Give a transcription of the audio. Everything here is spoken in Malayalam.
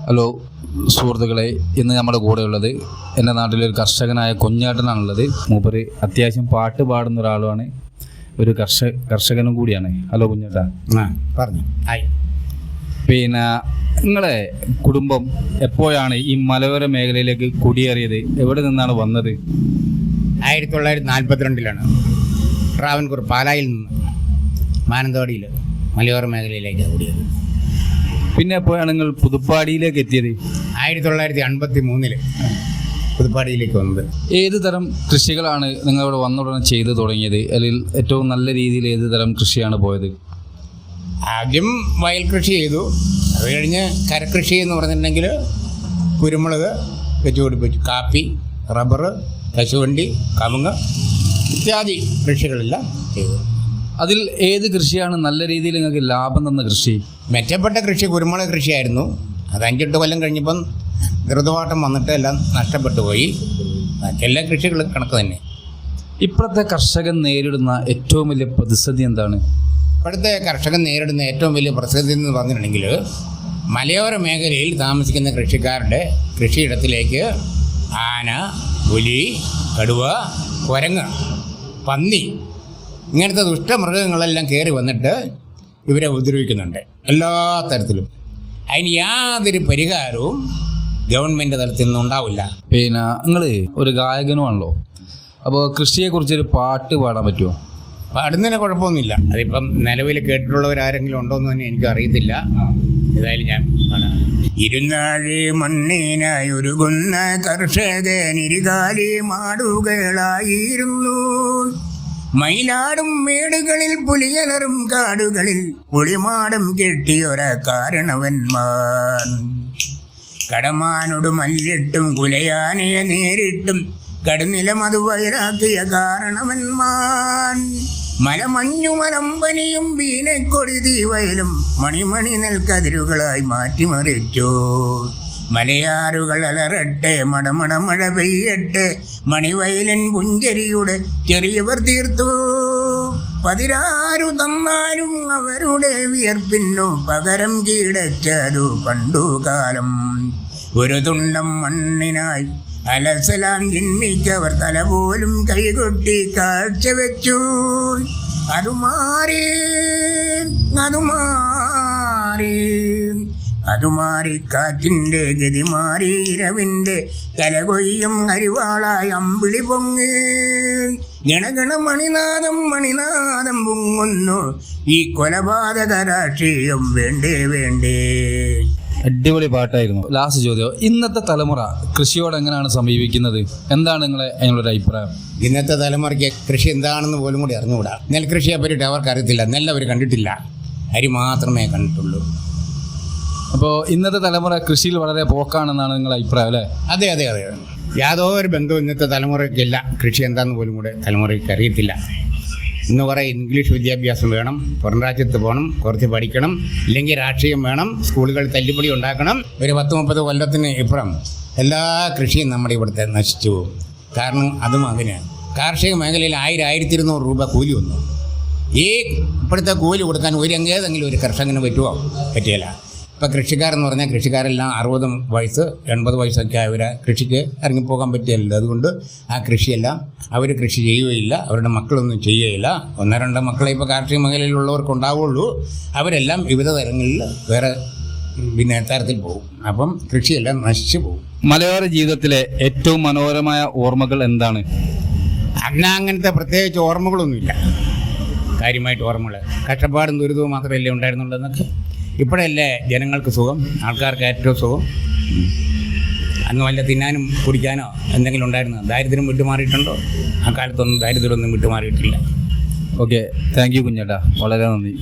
ഹലോ സുഹൃത്തുക്കളെ, ഇന്ന് നമ്മുടെ കൂടെ ഉള്ളത് എൻ്റെ നാട്ടിലൊരു കർഷകനായ കുഞ്ഞാട്ടനാണുള്ളത്. മൂപ്പര് അത്യാവശ്യം പാട്ട് പാടുന്ന ഒരാളുമാണ്, ഒരു കർഷകനും കൂടിയാണ്. ഹലോ കുഞ്ഞാട്ട. പറഞ്ഞു. പിന്നെ നിങ്ങളെ കുടുംബം എപ്പോഴാണ് ഈ മലയോര മേഖലയിലേക്ക് കുടിയേറിയത്? എവിടെ നിന്നാണ് വന്നത്? 1942 ട്രാവൻകൂർ പാലായിൽ നിന്ന് മാനന്തവാടിയിൽ മലയോര മേഖലയിലേക്കാണ് കുടിയേറിയത്. പിന്നെ എപ്പോഴാണ് നിങ്ങൾ പുതുപ്പാടിയിലേക്ക് എത്തിയത്? 1953 പുതുപ്പാടിയിലേക്ക് വന്നത്. ഏത് തരം കൃഷികളാണ് നിങ്ങളിവിടെ വന്നുടനെ ചെയ്തു തുടങ്ങിയത്? അല്ലെങ്കിൽ ഏറ്റവും നല്ല രീതിയിൽ ഏത് തരം കൃഷിയാണ് പോയത്? ആദ്യം വയൽ കൃഷി ചെയ്തു. അത് കഴിഞ്ഞ് കരകൃഷി എന്ന് പറഞ്ഞിട്ടുണ്ടെങ്കിൽ കുരുമുളക് വെച്ചുപിടിപ്പിച്ചു, കാപ്പി, റബ്ബർ, കശുവണ്ടി, കമുങ്ങ് ഇത്യാദി കൃഷികളെല്ലാം ചെയ്തു. അതിൽ ഏത് കൃഷിയാണ് നല്ല രീതിയിൽ നിങ്ങൾക്ക് ലാഭം തന്ന കൃഷി? മെച്ചപ്പെട്ട കൃഷി കുരുമുളക് കൃഷിയായിരുന്നു. അത് 5-8 കൊല്ലം കഴിഞ്ഞപ്പം ഋതുവാട്ടം വന്നിട്ട് എല്ലാം നഷ്ടപ്പെട്ടു പോയി. എല്ലാ കൃഷികളും കണക്ക് തന്നെ. ഇപ്പോഴത്തെ കർഷകൻ നേരിടുന്ന ഏറ്റവും വലിയ പ്രതിസന്ധി എന്താണ്? ഇപ്പോഴത്തെ കർഷകൻ നേരിടുന്ന ഏറ്റവും വലിയ പ്രതിസന്ധി എന്ന് പറഞ്ഞിട്ടുണ്ടെങ്കിൽ മലയോര മേഖലയിൽ താമസിക്കുന്ന കൃഷിക്കാരുടെ കൃഷിയിടത്തിലേക്ക് ആന, പുലി, കടുവ, കുരങ്ങ്, പന്നി ഇങ്ങനത്തെ ദുഷ്ടമൃഗങ്ങളെല്ലാം കയറി വന്നിട്ട് ഇവരെ ഉപദ്രവിക്കുന്നുണ്ട് എല്ലാ തരത്തിലും. അതിന് യാതൊരു പരിഹാരവും ഗവൺമെൻറ് തലത്തിൽ നിന്നുണ്ടാവില്ല. പിന്നെ നിങ്ങൾ ഒരു ഗായകനുമാണല്ലോ, അപ്പോൾ കൃഷിയെക്കുറിച്ചൊരു പാട്ട് പാടാൻ പറ്റുമോ? പാടുന്നതിന് കുഴപ്പമൊന്നുമില്ല. അതിപ്പം നിലവിൽ കേട്ടിട്ടുള്ളവരാരെങ്കിലും ഉണ്ടോയെന്ന് തന്നെ എനിക്ക് അറിയത്തില്ല. ഏതായാലും ഞാൻ പാടാം. ഇരുന്നാഴി മണ്ണിനായി ഒരുകുന്ന കർഷകൻ ഇരുകാലി മാടുകളായിരുന്നു. മയിലാടും മേടുകളിൽ പുലിയലറും കാടുകളിൽ പുളിമാടം കെട്ടിയൊര കാരണവന്മാർ. കടമാനോട് മല്ലിട്ടും കുലയാനയെ നേരിട്ടും കടുനിലം അത് വയറാക്കിയ കാരണവന്മാർ. മലമഞ്ഞു മലമ്പനിയും വീനക്കൊടി തീവയലും മണിമണി നെൽക്കതിരുകളായി മാറ്റിമറിച്ചു. മലയാറുകൾ അലറട്ടെ, മടമട മഴ പെയ്യട്ടെ, മണിവയലൻ പുഞ്ചരിയുടെ ചെറിയവർ തീർത്തു. പതിരാരു തന്നാലും അവരുടെ വിയർപ്പിന്നു പകരം കീടച്ചതു പണ്ടുകാലം. ഒരു തുണ്ടം മണ്ണിനായി അലസലാം ജന്മിച്ചവർ തല പോലും കൈകൊട്ടി കാഴ്ച വെച്ചു. അതുമാറി കാറ്റിൻ്റെ ഗതി മാറി ഇരവിൻ്റെ തലകൊയ്യും അരിവാളായി അമ്പിളി പൊങ്ങി. ഗണഗണ മണിനാദം പൊങ്ങുന്നു ഈ കൊലപാതക രാഷ്ട്രീയം വേണ്ടേ. അടിപൊളി പാട്ടായിരുന്നു. ലാസ്റ്റ് ചോദ്യം, ഇന്നത്തെ തലമുറ കൃഷിയോട് എങ്ങനെയാണ് സമീപിക്കുന്നത്? എന്താണ് അതിനുള്ളൊരു അഭിപ്രായം? ഇന്നത്തെ തലമുറയ്ക്ക് കൃഷി എന്താണെന്ന് പോലും കൂടി അറിഞ്ഞുകൂടാ. നെൽകൃഷിയെ പറ്റിയിട്ട് അവർക്ക് അറിയത്തില്ല. നെല്ലവർ കണ്ടിട്ടില്ല, അരി മാത്രമേ കണ്ടിട്ടുള്ളൂ. അപ്പോൾ ഇന്നത്തെ തലമുറ കൃഷിയിൽ വളരെ പോക്കാണെന്നാണ് നിങ്ങളുടെ അഭിപ്രായം അല്ലേ? അതെ. യാതൊരു ബന്ധവും ഇന്നത്തെ തലമുറയ്ക്കില്ല. കൃഷി എന്താണെന്ന് പോലും കൂടെ തലമുറയ്ക്ക് അറിയത്തില്ല. ഇന്ന് കുറേ ഇംഗ്ലീഷ് വിദ്യാഭ്യാസം വേണം, പുറം രാജ്യത്ത് പോകണം, കുറച്ച് പഠിക്കണം, ഇല്ലെങ്കിൽ രാഷ്ട്രീയം വേണം, സ്കൂളുകളിൽ തല്ലിപ്പൊടി ഉണ്ടാക്കണം. ഒരു 10-30 കൊല്ലത്തിന് ഇപ്പുറം എല്ലാ കൃഷിയും നമ്മുടെ ഇവിടുത്തെ നശിച്ചു പോകും. കാരണം അതും അങ്ങനെ കാർഷിക മേഖലയിൽ 1000-1200 രൂപ കൂലി വന്നു. ഈ ഇപ്പോഴത്തെ കൂലി കൊടുക്കാൻ ഏതെങ്കിലും ഒരു കർഷകന് പറ്റുമോ? പറ്റിയല്ല. ഇപ്പോൾ കൃഷിക്കാരെന്ന് പറഞ്ഞാൽ കൃഷിക്കാരെല്ലാം 60 വയസ്സ് 80 വയസ്സൊക്കെ അവരെ കൃഷിക്ക് ഇറങ്ങിപ്പോകാൻ പറ്റിയല്ലോ. അതുകൊണ്ട് ആ കൃഷിയെല്ലാം അവർ കൃഷി ചെയ്യുകയില്ല, അവരുടെ മക്കളൊന്നും ചെയ്യുകയില്ല. 1-2 മക്കളെ ഇപ്പോൾ കാർഷിക മേഖലയിലുള്ളവർക്ക് ഉണ്ടാവുകയുള്ളൂ. അവരെല്ലാം വിവിധ തരങ്ങളിൽ വേറെ തരത്തിൽ പോകും. അപ്പം കൃഷിയെല്ലാം നശിച്ചു പോകും. മലയോര ജീവിതത്തിലെ ഏറ്റവും മനോഹരമായ ഓർമ്മകൾ എന്താണ്? അന്ന് അങ്ങനത്തെ പ്രത്യേകിച്ച് ഓർമ്മകളൊന്നുമില്ല. കാര്യമായിട്ട് ഓർമ്മകൾ കഷ്ടപ്പാടും ദുരിതവും മാത്രമല്ലേ ഉണ്ടായിരുന്നുള്ളൂ. എന്നൊക്കെ ഇപ്പോഴല്ലേ ജനങ്ങൾക്ക് സുഖം, ആൾക്കാർക്ക് ഏറ്റവും സുഖം. അന്ന് വല്ല തിന്നാനും കുടിക്കാനോ എന്തെങ്കിലും ഉണ്ടായിരുന്നു. ദാരിദ്ര്യം വിട്ടുമാറിയിട്ടുണ്ടോ? ആ കാലത്തൊന്നും ദാരിദ്ര്യമൊന്നും വിട്ടുമാറിയിട്ടില്ല. ഓക്കെ, താങ്ക് യു കുഞ്ഞേട്ടാ, വളരെ നന്ദി.